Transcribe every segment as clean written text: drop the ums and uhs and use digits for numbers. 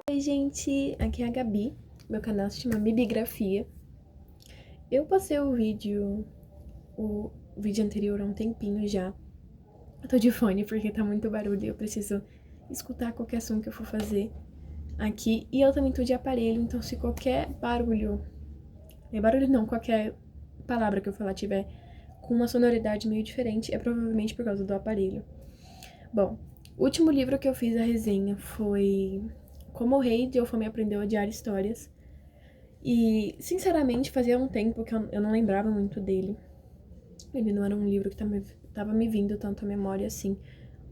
Oi, gente! Aqui é a Gabi. Meu canal se chama Mibigrafia. Eu passei o vídeo anterior há um tempinho já. Eu tô de fone porque tá muito barulho e eu preciso escutar qualquer som que eu for fazer aqui. E eu também tô de aparelho, então se qualquer barulho... barulho não, qualquer palavra que eu falar tiver com uma sonoridade meio diferente, é provavelmente por causa do aparelho. Bom, o último livro que eu fiz a resenha foi Como o Rei de Eufame Aprendeu a Odiar Histórias. E, sinceramente, fazia um tempo que eu não lembrava muito dele. Ele não era um livro que tava me vindo tanto à memória assim,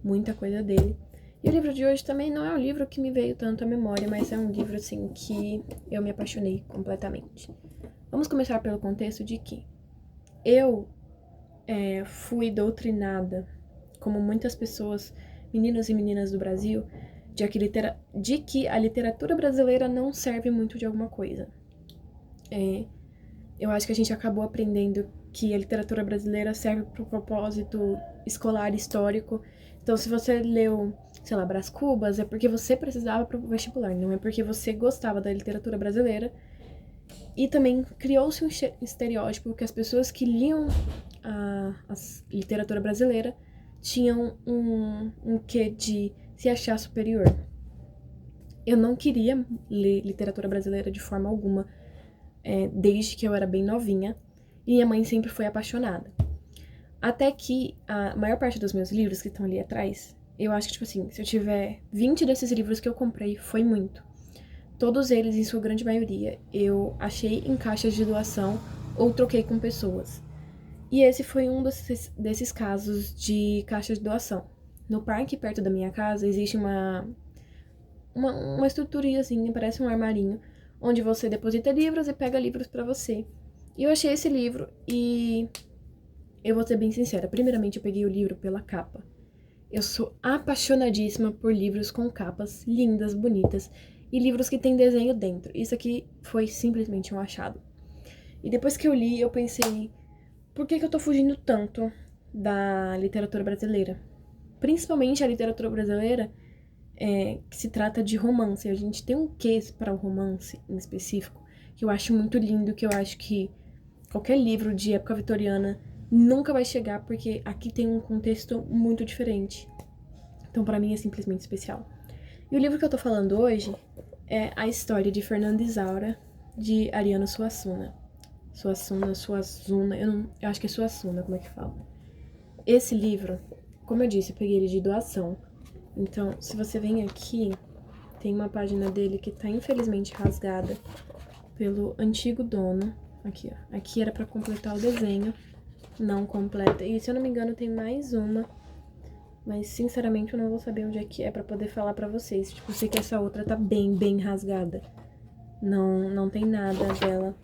muita coisa dele. E o livro de hoje também não é um livro que me veio tanto à memória, mas é um livro, assim, que eu me apaixonei completamente. Vamos começar pelo contexto de que eu fui doutrinada, como muitas pessoas, meninos e meninas do Brasil, de que a literatura brasileira não serve muito de alguma coisa. Eu acho que a gente acabou aprendendo que a literatura brasileira serve para o propósito escolar histórico. Então, se você leu, sei lá, Brás Cubas, é porque você precisava para o vestibular, não é porque você gostava da literatura brasileira. E também criou-se um estereótipo que as pessoas que liam a literatura brasileira tinham um quê de se achar superior. Eu não queria ler literatura brasileira de forma alguma, desde que eu era bem novinha, e minha mãe sempre foi apaixonada. Até que a maior parte dos meus livros que estão ali atrás, eu acho que, tipo assim, se eu tiver 20 desses livros que eu comprei, foi muito. Todos eles, em sua grande maioria, eu achei em caixas de doação ou troquei com pessoas. E esse foi um desses casos de caixa de doação. No parque, perto da minha casa, existe uma estruturazinha, parece um armarinho, onde você deposita livros e pega livros pra você. E eu achei esse livro e eu vou ser bem sincera. Primeiramente, eu peguei o livro pela capa. Eu sou apaixonadíssima por livros com capas lindas, bonitas e livros que tem desenho dentro. Isso aqui foi simplesmente um achado. E depois que eu li, eu pensei, por que eu tô fugindo tanto da literatura brasileira? Principalmente a literatura brasileira que se trata de romance. A gente tem um quê para o romance em específico, que eu acho muito lindo, que eu acho que qualquer livro de época vitoriana nunca vai chegar, porque aqui tem um contexto muito diferente. Então, pra mim, é simplesmente especial. E o livro que eu tô falando hoje é A História de Fernanda Isaura, de Ariano Suassuna. Suassuna, eu acho que é Suassuna, como é que fala? Esse livro, como eu disse, eu peguei ele de doação. Então, se você vem aqui, tem uma página dele que tá infelizmente rasgada pelo antigo dono. Aqui, ó. Aqui era pra completar o desenho, não completa. E se eu não me engano, tem mais uma, mas sinceramente eu não vou saber onde é que é pra poder falar pra vocês. Tipo, eu sei que essa outra tá bem rasgada. Não tem nada dela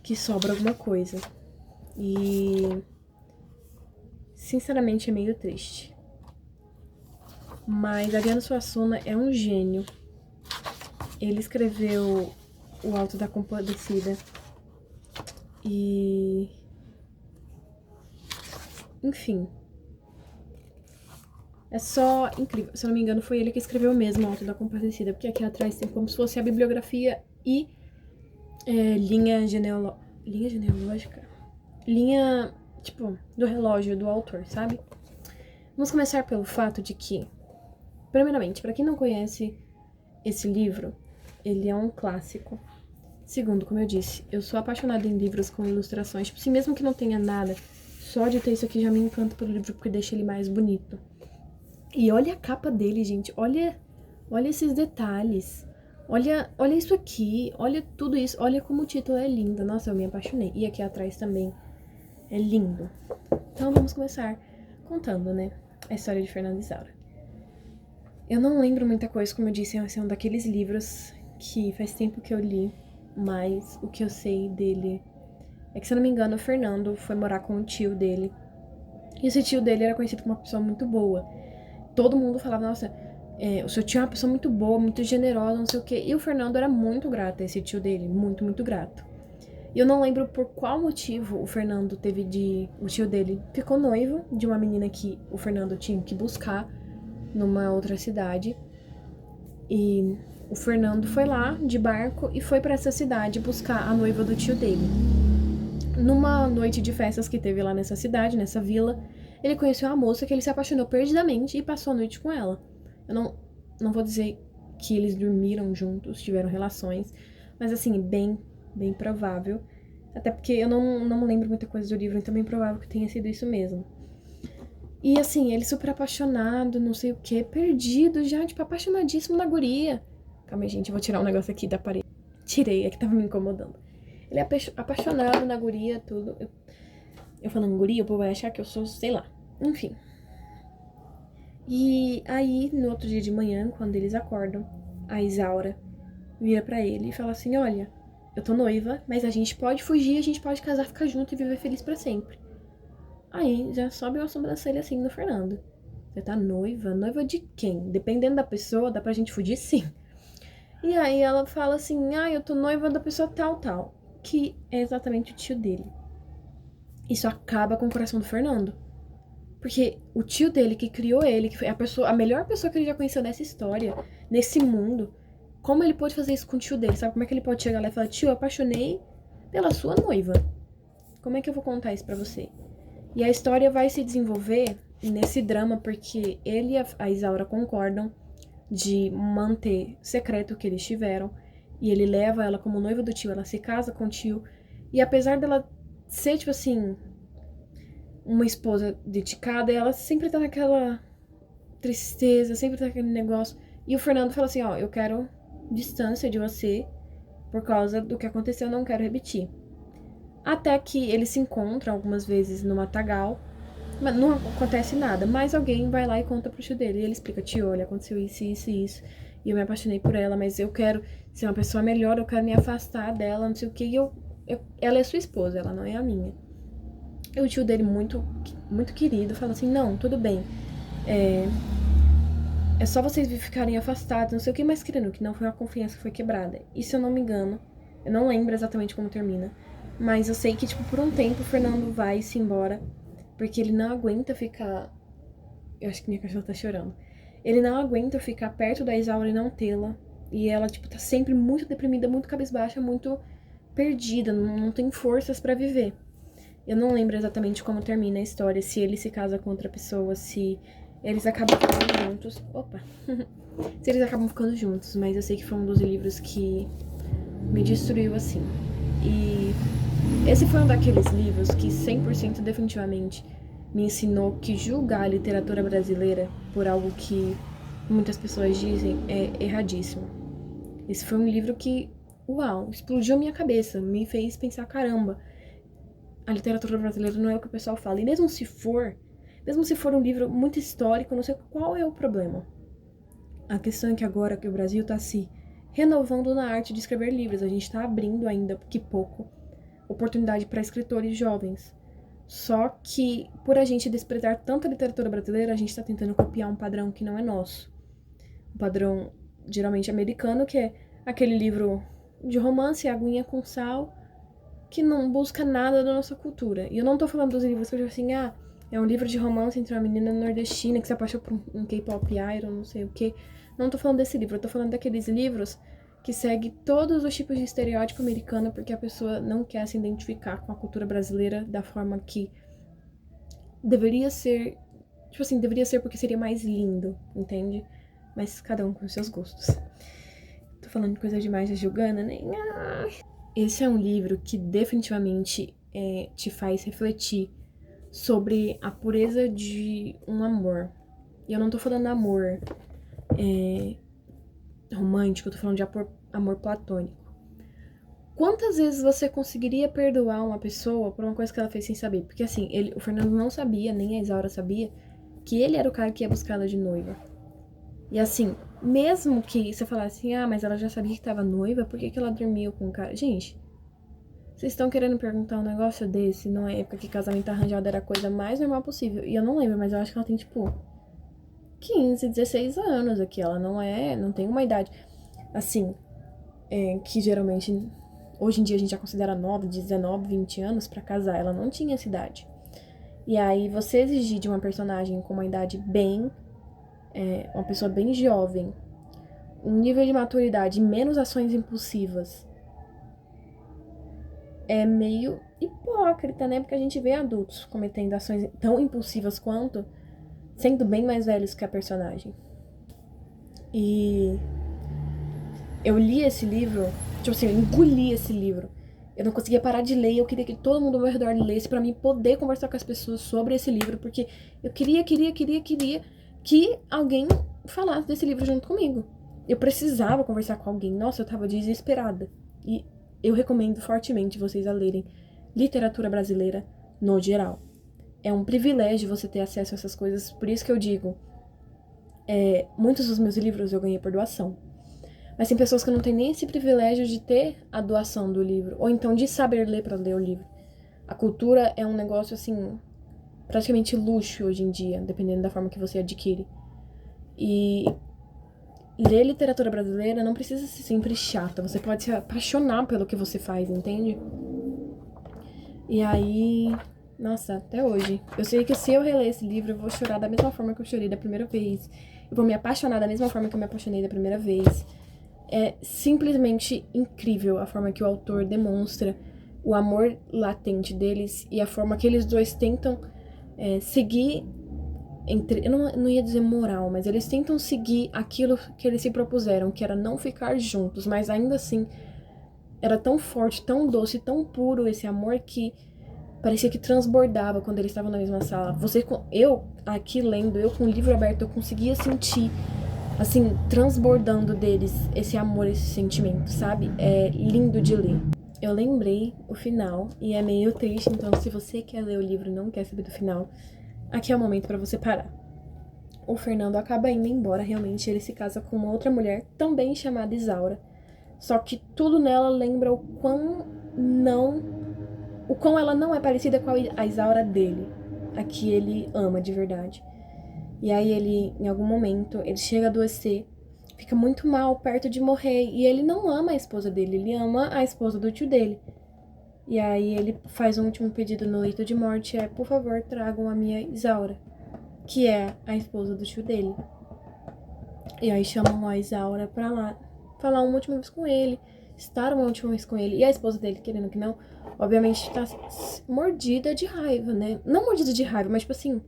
que sobra alguma coisa. E sinceramente é meio triste. Mas Ariano Suassuna é um gênio. Ele escreveu O Alto da Compadecida. E enfim, é só incrível. Se eu não me engano, foi ele que escreveu mesmo O Alto da Compadecida, porque aqui atrás tem como se fosse a bibliografia e linha genealógica? Linha, tipo, do relógio do autor, sabe? Vamos começar pelo fato de que, primeiramente, pra quem não conhece esse livro, ele é um clássico. Segundo, como eu disse, eu sou apaixonada em livros com ilustrações. Tipo, assim, mesmo que não tenha nada, só de ter isso aqui já me encanta pelo livro, porque deixa ele mais bonito. E olha a capa dele, gente. Olha esses detalhes. Olha isso aqui. Olha tudo isso. Olha como o título é lindo. Nossa, eu me apaixonei. E aqui atrás também é lindo. Então vamos começar contando, né? A história de Fernanda Isaura. Eu não lembro muita coisa, como eu disse, esse é um daqueles livros que faz tempo que eu li, mas o que eu sei dele é que, se eu não me engano, o Fernando foi morar com o tio dele. E esse tio dele era conhecido como uma pessoa muito boa. Todo mundo falava, nossa, o seu tio é uma pessoa muito boa, muito generosa, não sei o quê. E o Fernando era muito grato a esse tio dele, muito grato. E eu não lembro por qual motivo o Fernando o tio dele ficou noivo de uma menina que o Fernando tinha que buscar numa outra cidade. E o Fernando foi lá de barco e foi pra essa cidade buscar a noiva do tio dele. Numa noite de festas que teve lá nessa cidade, nessa vila, ele conheceu uma moça que ele se apaixonou perdidamente e passou a noite com ela. Eu não vou dizer que eles dormiram juntos, tiveram relações, mas assim, bem provável. Até porque eu não lembro muita coisa do livro, então é bem provável que tenha sido isso mesmo. E assim, ele super apaixonado, não sei o que, perdido já, tipo, apaixonadíssimo na guria. Calma aí, gente, eu vou tirar um negócio aqui da parede. Tirei, é que tava me incomodando. Ele é apaixonado na guria, tudo. Eu falando guria, o povo vai achar que eu sou, sei lá. Enfim. E aí, no outro dia de manhã, quando eles acordam, a Isaura vira pra ele e fala assim: olha, eu tô noiva, mas a gente pode fugir, a gente pode casar, ficar junto e viver feliz pra sempre. Aí já sobe uma sobrancelha assim no Fernando. Você tá noiva? Noiva de quem? Dependendo da pessoa, dá pra gente fugir sim. E aí ela fala assim: eu tô noiva da pessoa tal, que é exatamente o tio dele. Isso acaba com o coração do Fernando. Porque o tio dele que criou ele, que foi a melhor pessoa que ele já conheceu nessa história, nesse mundo, como ele pode fazer isso com o tio dele? Sabe como é que ele pode chegar lá e falar: tio, eu apaixonei pela sua noiva. Como é que eu vou contar isso pra você? E a história vai se desenvolver nesse drama porque ele e a Isaura concordam de manter secreto o que eles tiveram. E ele leva ela como noiva do tio, ela se casa com o tio. E apesar dela ser, tipo assim, uma esposa dedicada, ela sempre tá naquela tristeza, sempre tá naquele negócio. E o Fernando fala assim: eu quero distância de você por causa do que aconteceu, eu não quero repetir. Até que eles se encontram algumas vezes no matagal, mas não acontece nada. Mas alguém vai lá e conta pro tio dele. E ele explica: tio, olha, aconteceu isso, isso e isso. E eu me apaixonei por ela, mas eu quero ser uma pessoa melhor, eu quero me afastar dela, não sei o que. E ela é sua esposa, ela não é a minha. E o tio dele, muito querido, fala assim: não, tudo bem. É só vocês ficarem afastados, não sei o que, mais querendo, que não foi uma confiança que foi quebrada. E se eu não me engano, eu não lembro exatamente como termina, mas eu sei que, tipo, por um tempo o Fernando vai-se embora, porque ele não aguenta ficar. Eu acho que minha cachorra tá chorando. Ele não aguenta ficar perto da Isaura e não tê-la. E ela, tipo, tá sempre muito deprimida, muito cabisbaixa, muito perdida, não tem forças pra viver. Eu não lembro exatamente como termina a história, se ele se casa com outra pessoa, se eles acabam ficando juntos. Opa! Se eles acabam ficando juntos, mas eu sei que foi um dos livros que me destruiu assim. E esse foi um daqueles livros que 100% definitivamente me ensinou que julgar a literatura brasileira por algo que muitas pessoas dizem é erradíssimo. Esse foi um livro que, uau, explodiu a minha cabeça, me fez pensar: caramba, a literatura brasileira não é o que o pessoal fala. E mesmo se for um livro muito histórico, não sei qual é o problema. A questão é que agora que o Brasil está se renovando na arte de escrever livros, a gente está abrindo ainda, que pouco, oportunidade para escritores jovens. Só que, por a gente desprezar tanto a literatura brasileira, a gente está tentando copiar um padrão que não é nosso. Um padrão geralmente americano, que é aquele livro de romance, aguinha com sal, que não busca nada da nossa cultura. E eu não tô falando dos livros que eu digo assim: é um livro de romance entre uma menina nordestina que se apaixonou por um K-pop idol, não sei o que. Não tô falando desse livro, eu tô falando daqueles livros que seguem todos os tipos de estereótipo americano porque a pessoa não quer se identificar com a cultura brasileira da forma que deveria ser. Tipo assim, deveria ser porque seria mais lindo, entende? Mas cada um com seus gostos. Tô falando de coisa demais, já julgando, né? Esse é um livro que definitivamente te faz refletir sobre a pureza de um amor. E eu não tô falando amor romântico, eu tô falando de amor platônico. Quantas vezes você conseguiria perdoar uma pessoa por uma coisa que ela fez sem saber? Porque assim, o Fernando não sabia, nem a Isaura sabia, que ele era o cara que ia buscar ela de noiva. E assim, mesmo que você falasse assim: mas ela já sabia que tava noiva, por que ela dormiu com o cara? Gente, vocês estão querendo perguntar um negócio desse numa época que casamento arranjado era a coisa mais normal possível. E eu não lembro, mas eu acho que ela tem, tipo, 15, 16 anos aqui. Ela não tem uma idade, assim, que geralmente, hoje em dia a gente já considera nova, de 19, 20 anos pra casar. Ela não tinha essa idade. E aí você exigir de uma personagem com uma idade uma pessoa bem jovem, um nível de maturidade e menos ações impulsivas, é meio hipócrita, né? Porque a gente vê adultos cometendo ações tão impulsivas quanto, sendo bem mais velhos que a personagem. E eu li esse livro, tipo assim, eu engoli esse livro. Eu não conseguia parar de ler, eu queria que todo mundo ao meu redor lesse pra mim poder conversar com as pessoas sobre esse livro, porque eu queria que alguém falasse desse livro junto comigo. Eu precisava conversar com alguém. Nossa, eu tava desesperada. E eu recomendo fortemente vocês a lerem literatura brasileira no geral. É um privilégio você ter acesso a essas coisas, por isso que eu digo, muitos dos meus livros eu ganhei por doação. Mas tem pessoas que não têm nem esse privilégio de ter a doação do livro, ou então de saber ler para ler o livro. A cultura é um negócio, assim, praticamente luxo hoje em dia, dependendo da forma que você adquire. E ler literatura brasileira não precisa ser sempre chata, você pode se apaixonar pelo que você faz, entende? E aí, nossa, até hoje. Eu sei que se eu reler esse livro, eu vou chorar da mesma forma que eu chorei da primeira vez. Eu vou me apaixonar da mesma forma que eu me apaixonei da primeira vez. É simplesmente incrível a forma que o autor demonstra o amor latente deles e a forma que eles dois tentam seguir eu não ia dizer moral, mas eles tentam seguir aquilo que eles se propuseram, que era não ficar juntos, mas ainda assim era tão forte, tão doce, tão puro esse amor que parecia que transbordava quando eles estavam na mesma sala. Eu aqui lendo, eu com o livro aberto, eu conseguia sentir assim, transbordando deles esse amor, esse sentimento, sabe? É lindo de ler. Eu lembrei o final e é meio triste, então se você quer ler o livro e não quer saber do final, aqui é o momento pra você parar. O Fernando acaba indo embora, realmente ele se casa com uma outra mulher, também chamada Isaura. Só que tudo nela lembra o quão ela não é parecida com a Isaura dele, a que ele ama de verdade. E aí ele, em algum momento, ele chega a adoecer, fica muito mal, perto de morrer. E ele não ama a esposa dele, ele ama a esposa do tio dele. E aí ele faz um último pedido no leito de morte, por favor, tragam a minha Isaura, que é a esposa do tio dele. E aí chamam a Isaura pra lá, falar uma última vez com ele, estar uma última vez com ele. E a esposa dele, querendo que não, obviamente tá mordida de raiva, né? Não mordida de raiva, mas tipo assim,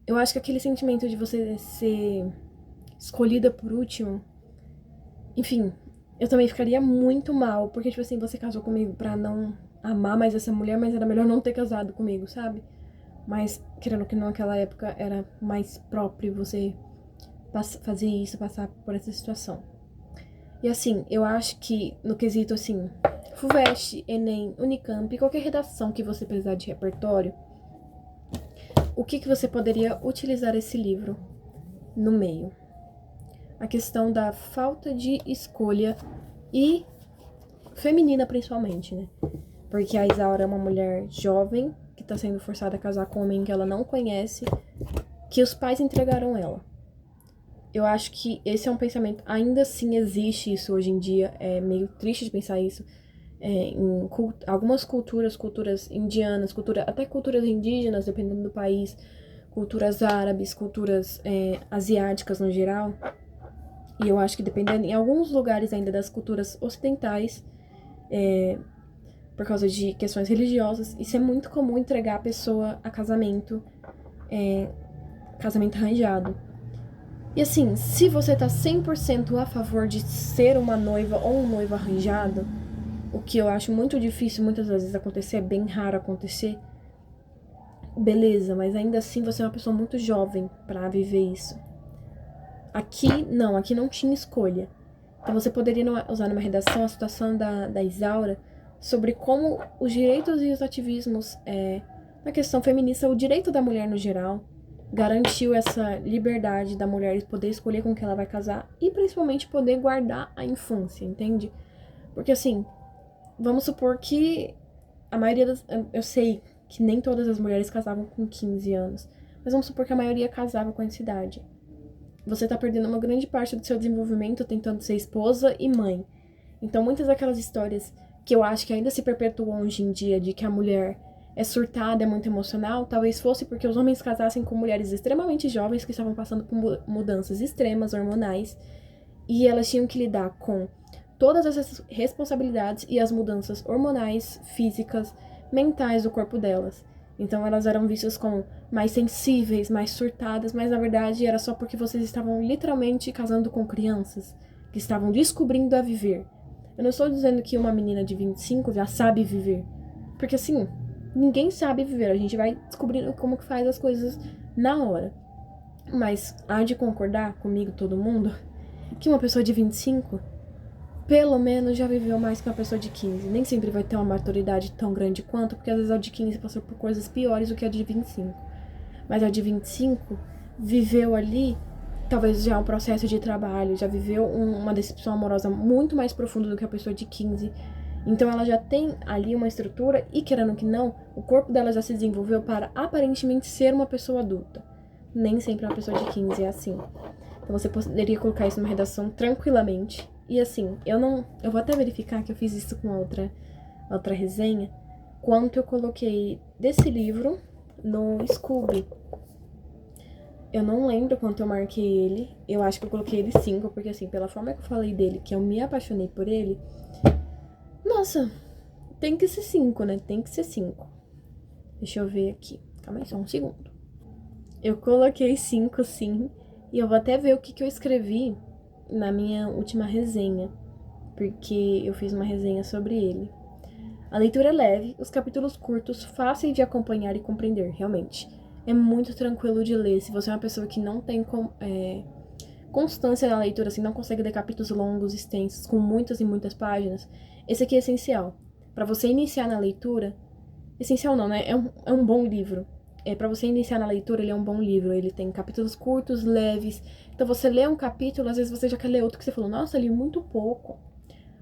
eu acho que aquele sentimento de você ser escolhida por último, enfim, eu também ficaria muito mal, porque, tipo assim, você casou comigo pra não amar mais essa mulher, mas era melhor não ter casado comigo, sabe? Mas, querendo que não, naquela época era mais próprio você fazer isso, passar por essa situação. E assim, eu acho que no quesito, assim, FUVEST, Enem, Unicamp, qualquer redação que você precisar de repertório, o que você poderia utilizar esse livro no meio? A questão da falta de escolha e feminina principalmente, né? Porque a Isaura é uma mulher jovem que tá sendo forçada a casar com um homem que ela não conhece, que os pais entregaram ela. Eu acho que esse é um pensamento, ainda assim existe isso hoje em dia, é meio triste de pensar isso, em algumas culturas indianas, até culturas indígenas, dependendo do país, culturas árabes, culturas asiáticas no geral. E eu acho que dependendo, em alguns lugares ainda das culturas ocidentais, por causa de questões religiosas, isso é muito comum entregar a pessoa a casamento arranjado. E assim, se você tá 100% a favor de ser uma noiva ou um noivo arranjado, o que eu acho muito difícil muitas vezes acontecer, é bem raro acontecer, beleza, mas ainda assim você é uma pessoa muito jovem pra viver isso. Aqui não tinha escolha. Então você poderia usar numa redação a situação da Isaura sobre como os direitos e os ativismos na questão feminista, o direito da mulher no geral, garantiu essa liberdade da mulher poder escolher com quem ela vai casar e principalmente poder guardar a infância, entende? Porque assim, vamos supor que a maioria eu sei que nem todas as mulheres casavam com 15 anos, mas vamos supor que a maioria casava com essa idade. Você tá perdendo uma grande parte do seu desenvolvimento tentando ser esposa e mãe. Então muitas daquelas histórias que eu acho que ainda se perpetuam hoje em dia, de que a mulher é surtada, é muito emocional, talvez fosse porque os homens casassem com mulheres extremamente jovens que estavam passando por mudanças extremas, hormonais, e elas tinham que lidar com todas essas responsabilidades e as mudanças hormonais, físicas, mentais do corpo delas. Então elas eram vistas como mais sensíveis, mais surtadas, mas na verdade era só porque vocês estavam literalmente casando com crianças que estavam descobrindo a viver. Eu não estou dizendo que uma menina de 25 já sabe viver, porque assim, ninguém sabe viver, a gente vai descobrindo como que faz as coisas na hora. Mas há de concordar comigo todo mundo que uma pessoa de 25 pelo menos já viveu mais que uma pessoa de 15. Nem sempre vai ter uma maturidade tão grande quanto, porque às vezes a de 15 passou por coisas piores do que a de 25. Mas a de 25 viveu ali, talvez já um processo de trabalho, já viveu uma decepção amorosa muito mais profunda do que a pessoa de 15. Então ela já tem ali uma estrutura e, querendo que não, o corpo dela já se desenvolveu para aparentemente ser uma pessoa adulta. Nem sempre uma pessoa de 15 é assim. Então você poderia colocar isso numa redação tranquilamente. E assim, eu vou até verificar que eu fiz isso com outra resenha, quanto eu coloquei desse livro no Scooby. Eu não lembro quanto eu marquei ele, eu acho que eu coloquei ele 5, porque assim, pela forma que eu falei dele, que eu me apaixonei por ele, nossa, tem que ser 5, né? Tem que ser 5. Deixa eu ver aqui, calma aí, só um segundo. Eu coloquei 5, sim, e eu vou até ver o que eu escrevi na minha última resenha, porque eu fiz uma resenha sobre ele. A leitura é leve, os capítulos curtos, fáceis de acompanhar e compreender, realmente. É muito tranquilo de ler. Se você é uma pessoa que não tem constância na leitura, assim, não consegue ler capítulos longos, extensos, com muitas e muitas páginas, esse aqui é essencial. Para você iniciar na leitura, essencial não, né? É um bom livro. Para você iniciar na leitura, ele é um bom livro. Ele tem capítulos curtos, leves. Então você lê um capítulo, às vezes você já quer ler outro que você falou, nossa, li muito pouco.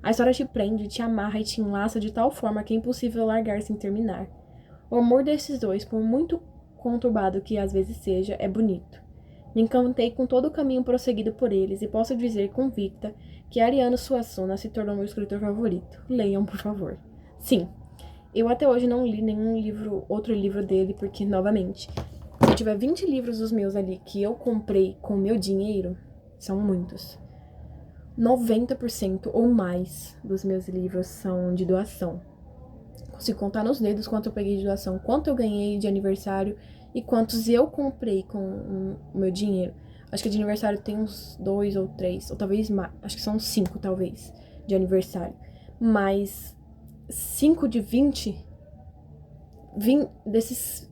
A história te prende, te amarra e te enlaça de tal forma que é impossível largar sem terminar. O amor desses dois, por muito conturbado que às vezes seja, é bonito. Me encantei com todo o caminho prosseguido por eles e posso dizer convicta que Ariano Suassuna se tornou meu escritor favorito. Leiam, por favor. Sim, eu até hoje não li nenhum outro livro dele, porque, novamente, se eu tiver 20 livros dos meus ali que eu comprei com o meu dinheiro, são muitos. 90% ou mais dos meus livros são de doação. Consigo contar nos dedos quanto eu peguei de doação, quanto eu ganhei de aniversário e quantos eu comprei com o meu dinheiro. Acho que de aniversário tem uns 2 ou 3, ou talvez mais. Acho que são 5, talvez, de aniversário. Mas 5 de 20 desses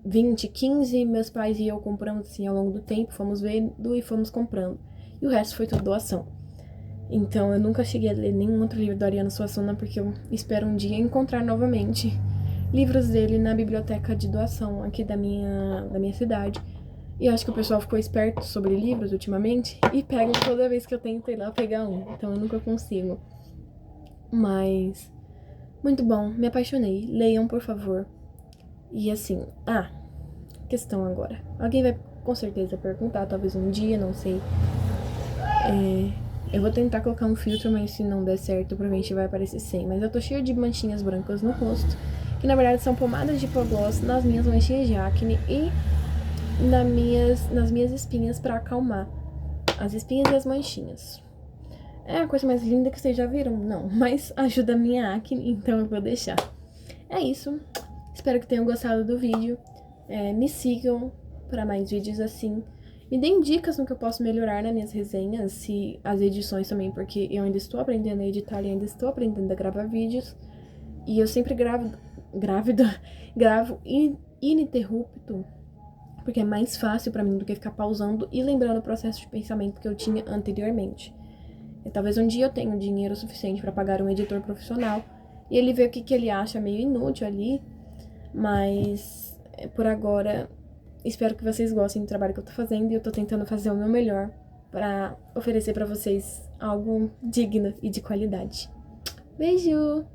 20, 15, meus pais e eu compramos assim ao longo do tempo, fomos vendo e fomos comprando. E o resto foi tudo doação. Então eu nunca cheguei a ler nenhum outro livro da Ariano Suassuna, porque eu espero um dia encontrar novamente livros dele na biblioteca de doação aqui da minha cidade. E acho que o pessoal ficou esperto sobre livros ultimamente e pega toda vez que eu tento ir lá pegar um. Então eu nunca consigo. Mas muito bom, me apaixonei. Leiam, por favor. E assim, questão agora. Alguém vai com certeza perguntar, talvez um dia, não sei. Eu vou tentar colocar um filtro, mas se não der certo, provavelmente vai aparecer sem. Mas eu tô cheia de manchinhas brancas no rosto, que na verdade são pomadas de hipogloss nas minhas manchinhas de acne e nas minhas espinhas pra acalmar as espinhas e as manchinhas. É a coisa mais linda que vocês já viram? Não, mas ajuda a minha acne, então eu vou deixar. É isso. Espero que tenham gostado do vídeo. Me sigam para mais vídeos assim. Me deem dicas no que eu posso melhorar nas minhas resenhas, se as edições também, porque eu ainda estou aprendendo a editar e ainda estou aprendendo a gravar vídeos. E eu sempre gravo ininterrupto, porque é mais fácil pra mim do que ficar pausando e lembrando o processo de pensamento que eu tinha anteriormente. E talvez um dia eu tenha dinheiro suficiente para pagar um editor profissional e ele ver o que ele acha meio inútil ali, mas por agora espero que vocês gostem do trabalho que eu tô fazendo e eu tô tentando fazer o meu melhor para oferecer para vocês algo digno e de qualidade. Beijo!